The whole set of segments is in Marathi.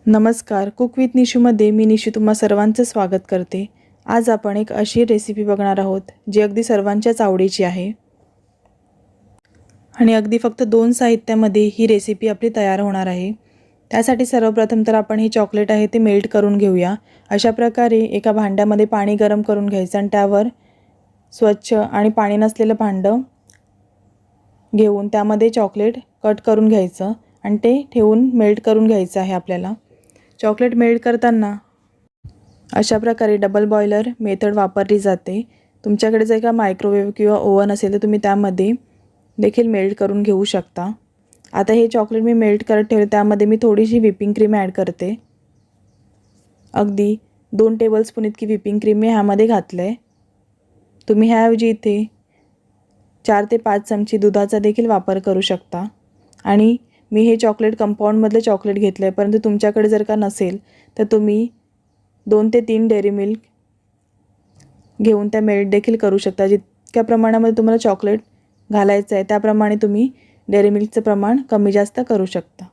नमस्कार, कुक विथ निशूमध्ये मी निशू तुम्हा सर्वांचं स्वागत करते। आज आपण एक अशी रेसिपी बघणार आहोत जी अगदी सर्वांच्याच आवडीची आहे आणि अगदी फक्त 2 साहित्यामध्ये ही रेसिपी आपली तयार होणार आहे। त्यासाठी सर्वप्रथम तर आपण हे चॉकलेट आहे ते मेल्ट करून घेऊया। अशा प्रकारे एका भांड्यामध्ये पाणी गरम करून घ्यायचं आणि त्यावर स्वच्छ आणि पाणी नसलेलं भांडं घेऊन त्यामध्ये चॉकलेट कट करून घ्यायचं आणि ते ठेवून मेल्ट करून घ्यायचं आहे आपल्याला। चॉकलेट मेल्ट करताना अशा प्रकारे डबल बॉयलर मेथड वापरली जाते। तुमच्याकडे जर का मायक्रोवेव्ह किंवा ओव्हन असेल तर तुम्ही त्यामध्ये देखील मेल्ट करून घेऊ शकता। आता हे चॉकलेट मी मेल्ट करत ठेवले, त्यामध्ये मी थोडीशी व्हिपिंग क्रीम ॲड करते। अगदी 2 टेबलस्पून इतकी व्हिपिंग क्रीम मी ह्यामध्ये घातले। तुम्ही ह्याऐवजी इथे 4 ते 5 चमचे दुधाचा देखील वापर करू शकता। आणि मी हे चॉकलेट कंपाऊंडमधले चॉकलेट घेतले आहे, परंतु तुमच्याकडे जर का नसेल तर तुम्ही 2 ते 3 डेअरी मिल्क घेऊन त्या मेल्ट देखील करू शकता। जितक्या प्रमाणामध्ये तुम्हाला चॉकलेट घालायचं आहे त्याप्रमाणे तुम्ही डेअरी मिल्कचं प्रमाण कमी जास्त करू शकता।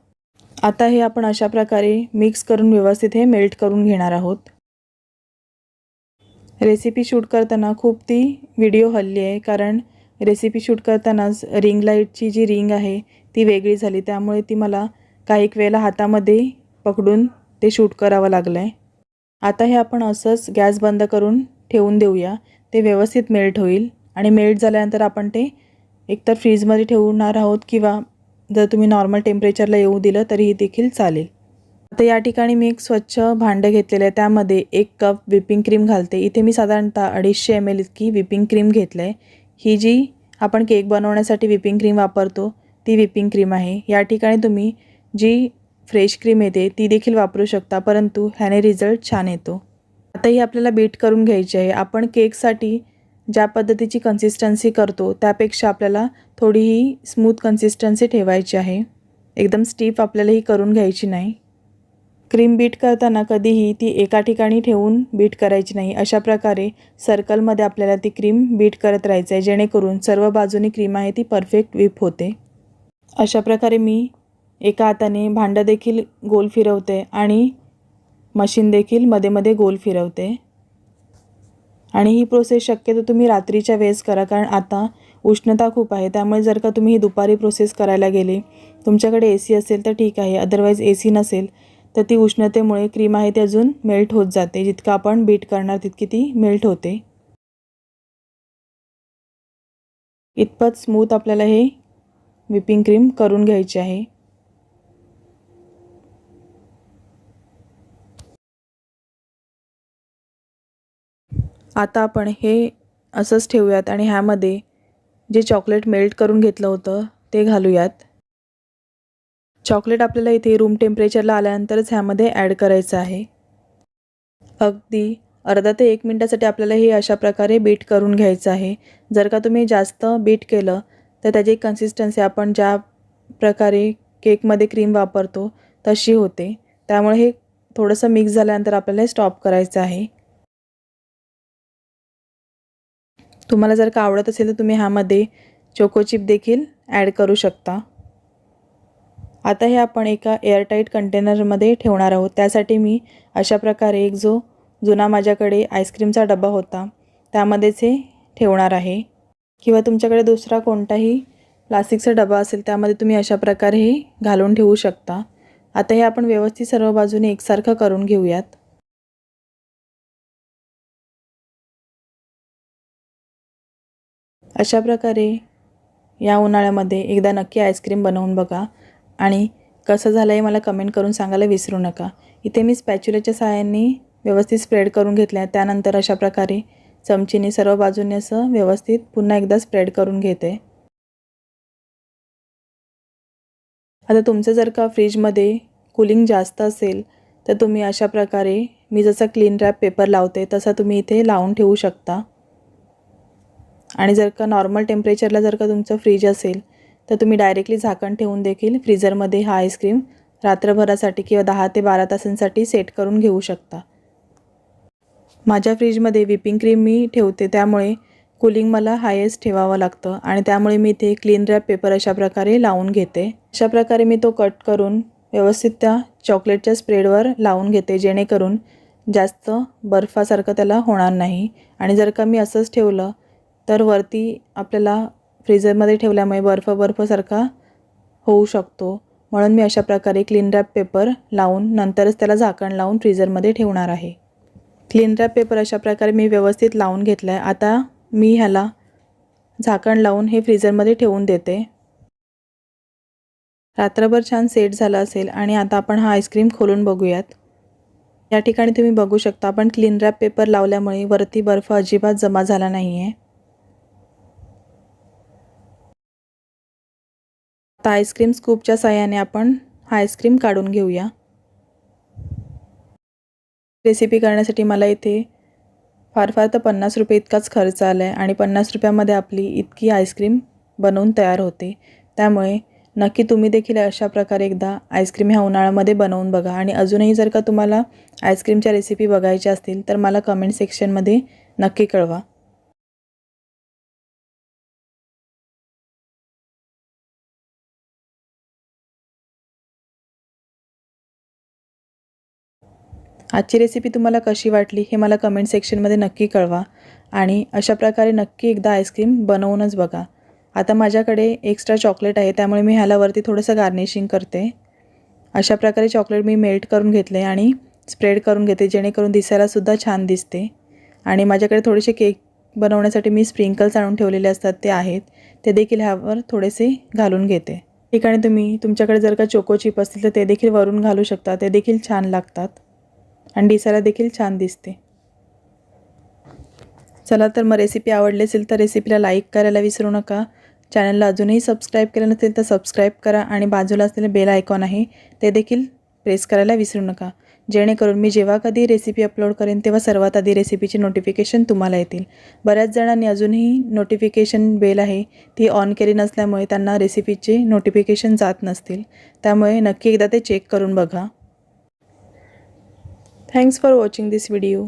आता हे आपण अशा प्रकारे मिक्स करून व्यवस्थित हे मेल्ट करून घेणार आहोत। रेसिपी शूट करताना खूप ती व्हिडिओ हल्ली आहे, कारण रेसिपी शूट करतानाच रिंग लाईटची जी रिंग आहे ती वेगळी झाली, त्यामुळे ती मला काही वेळेला हातामध्ये पकडून ते शूट करावं लागलं आहे। आता हे आपण असंच गॅस बंद करून ठेवून देऊया, ते व्यवस्थित मेल्ट होईल। आणि मेल्ट झाल्यानंतर आपण ते एकतर फ्रीजमध्ये ठेवणार आहोत किंवा जर तुम्ही नॉर्मल टेम्परेचरला येऊ दिलं तरीही देखील चालेल। आता या ठिकाणी मी एक स्वच्छ भांडं घेतलेलं आहे, त्यामध्ये 1 कप व्हिपिंग क्रीम घालते। इथे मी साधारणतः 250 ml इतकी व्हिपिंग क्रीम घेतलं आहे। ही जी आपण केक बनवण्यासाठी व्हिपिंग क्रीम वापरतो ती व्हिपिंग क्रीम आहे। या ठिकाणी तुम्ही जी फ्रेश क्रीम येते ती देखील वापरू शकता, परंतु ह्याने रिझल्ट छान येतो। आता ही आपल्याला बीट करून घ्यायची आहे। आपण केकसाठी ज्या पद्धतीची कन्सिस्टन्सी करतो त्यापेक्षा आपल्याला थोडीही स्मूथ कन्सिस्टन्सी ठेवायची आहे, एकदम स्टिफ आपल्याला ही करून घ्यायची नाही। क्रीम बीट करताना कधीही ती एका ठिकाणी ठेवून बीट करायची नाही। अशा प्रकारे सर्कलमध्ये आपल्याला ती क्रीम बीट करत राहायचं आहे, जेणेकरून सर्व बाजूनी क्रीम आहे ती परफेक्ट व्हिप होते। अशा प्रकारे मी एका हाताने भांडं देखील गोल फिरवते आणि मशीन देखील मध्ये मध्ये गोल फिरवते। आणि ही प्रोसेस शक्यतो तुम्ही रात्रीच्या वेळेस करा, कारण आता उष्णता खूप आहे, त्यामुळे जर का तुम्ही ही दुपारी प्रोसेस करायला गेले, तुमच्याकडे AC असेल तर ठीक आहे, अदरवाईज AC नसेल तर ती उष्णतेमुळे क्रीम आहे ती अजून मेल्ट होत जाते। जितकं आपण बीट करणार तितकी ती मेल्ट होते। इतपत स्मूथ आपल्याला हे व्हिपिंग क्रीम करून घ्यायची आहे। आता आपण हे असंच ठेवूयात आणि ह्यामध्ये जे चॉकलेट मेल्ट करून घेतलं होतं ते घालूयात। चॉकलेट आपल्याला इथे रूम टेम्परेचरला आल्यानंतरच ह्यामध्ये ॲड करायचं आहे। अगदी अर्धा ते 1 मिनिटासाठी आपल्याला हे अशा प्रकारे बीट करून घ्यायचं आहे। जर का तुम्ही जास्त बीट केलं तर त्याची कन्सिस्टन्सी आपण ज्या प्रकारे केकमध्ये क्रीम वापरतो तशी होते, त्यामुळे हे थोडंसं मिक्स झाल्यानंतर आपल्याला स्टॉप करायचं आहे। तुम्हाला जर का आवडत असेल तर तुम्ही ह्यामध्ये चोको चिप देखील ॲड करू शकता। आता हे आपण एका एअरटाईट कंटेनरमध्ये ठेवणार आहोत। त्यासाठी मी अशा प्रकारे एक जो जुना माझ्याकडे आईस्क्रीमचा डबा होता त्यामध्येच हे ठेवणार आहे, किंवा तुमच्याकडे दुसरा कोणताही प्लास्टिकचा डबा असेल त्यामध्ये तुम्ही अशा प्रकारे हे घालून ठेवू शकता। आता हे आपण व्यवस्थित सर्व बाजूने एकसारखं करून घेऊयात। अशा प्रकारे या उन्हाळ्यामध्ये एकदा नक्की आईस्क्रीम बनवून बघा आणि कसं झालं आहे मला कमेंट करून सांगायला विसरू नका। इथे मी स्पॅच्युलाच्या सहाय्याने व्यवस्थित स्प्रेड करून घेतले आहे। त्यानंतर अशा प्रकारे चमचीने सर्व बाजूने असं व्यवस्थित पुन्हा एकदा स्प्रेड करून घेते। आता तुमचं जर का फ्रीजमध्ये कूलिंग जास्त असेल तर तुम्ही अशा प्रकारे मी जसा क्लीन रॅप पेपर लावते तसा तुम्ही इथे लावून ठेवू शकता। आणि जर का नॉर्मल टेम्परेचरला जर का तुमचं फ्रीज असेल तर तुम्ही डायरेक्टली झाकण ठेवून देखील फ्रीझरमध्ये हा आईस्क्रीम रात्रभरासाठी किंवा 10 ते 12 तासांसाठी सेट करून घेऊ शकता। माझ्या फ्रीजमध्ये व्हिपिंग क्रीम मी ठेवते, त्यामुळे कूलिंग मला हायेस्ट ठेवावं लागतं आणि त्यामुळे मी इथे क्लीन रॅप पेपर अशा प्रकारे लावून घेते। अशा प्रकारे मी तो कट करून व्यवस्थित त्या चॉकलेटच्या स्प्रेडवर लावून घेते, जेणेकरून जास्त बर्फासारखं त्याला होणार नाही. आणि जर का मी असंच ठेवलं तर वरती आपल्याला फ्रीझरमध्ये ठेवल्यामुळे बर्फासारखा होऊ शकतो. म्हणून मी अशा प्रकारे क्लीन रॅप पेपर लावून नंतरच त्याला झाकण लावून फ्रीझरमध्ये ठेवणार आहे. क्लीन रॅप पेपर अशा प्रकारे मी व्यवस्थित लावून घेतला आहे. आता मी ह्याला झाकण लावून हे फ्रीझरमध्ये ठेवून देते. रात्रभर छान सेट झाला असेल आणि आता आपण हा आईस्क्रीम खोलून बघूयात. या ठिकाणी तुम्ही बघू शकता आपण क्लीन रॅप पेपर लावल्यामुळे वरती बर्फ अजिबात जमा झाला नाही आहे. आता आईस्क्रीम स्कूपच्या साहाय्याने आपण हा आईस्क्रीम काढून घेऊया. रेसिपी करण्यासाठी मला इथे फार तर 50 रुपये इतकाच खर्च आला आहे आणि 50 रुपयामध्ये आपली इतकी आईस्क्रीम बनवून तयार होते. त्यामुळे नक्की तुम्ही देखील अशा प्रकारे एकदा आईस्क्रीम ह्या उन्हाळ्यामध्ये बनवून बघा. आणि अजूनही जर का तुम्हाला आईस्क्रीमच्या रेसिपी बघायच्या असतील तर मला कमेंट सेक्शनमध्ये नक्की कळवा. आजची रेसिपी तुम्हाला कशी वाटली हे मला कमेंट सेक्शनमध्ये नक्की कळवा. आणि अशा प्रकारे नक्की एकदा आईस्क्रीम बनवूनच बघा. आता माझ्याकडे एक्स्ट्रा चॉकलेट आहे, त्यामुळे मी ह्यालावरती थोडंसं गार्निशिंग करते. अशा प्रकारे चॉकलेट मी मेल्ट करून घेतले आणि स्प्रेड करून घेते, जेणेकरून दिसायलासुद्धा छान दिसते. आणि माझ्याकडे थोडेसे केक बनवण्यासाठी मी स्प्रिंकल्स आणून ठेवलेले असतात ते आहेत, ते देखील ह्यावर थोडेसे घालून घेते. ठिकाणी तुम्ही तुमच्याकडे जर का चोको चिप असतील तर ते देखील वरून घालू शकता, ते देखील छान लागतात आणि दिसायला देखील छान दिसते. चला तर मग रेसिपी आवडली असेल तर रेसिपीला लाईक करायला विसरू नका. चॅनलला अजूनही सबस्क्राईब केलं नसेल तर सबस्क्राईब करा आणि बाजूला असलेले बेल आयकॉन आहे ते देखील प्रेस करायला विसरू नका, जेणेकरून मी जेव्हा कधी रेसिपी अपलोड करेन तेव्हा सर्वात आधी रेसिपीची नोटिफिकेशन तुम्हाला येतील. बऱ्याच जणांनी अजूनही नोटिफिकेशन बेल आहे ती ऑन केली नसल्यामुळे त्यांना रेसिपीचे नोटिफिकेशन जात नसतील. त्यामुळे नक्की एकदा ते चेक करून बघा. Thanks for watching this video.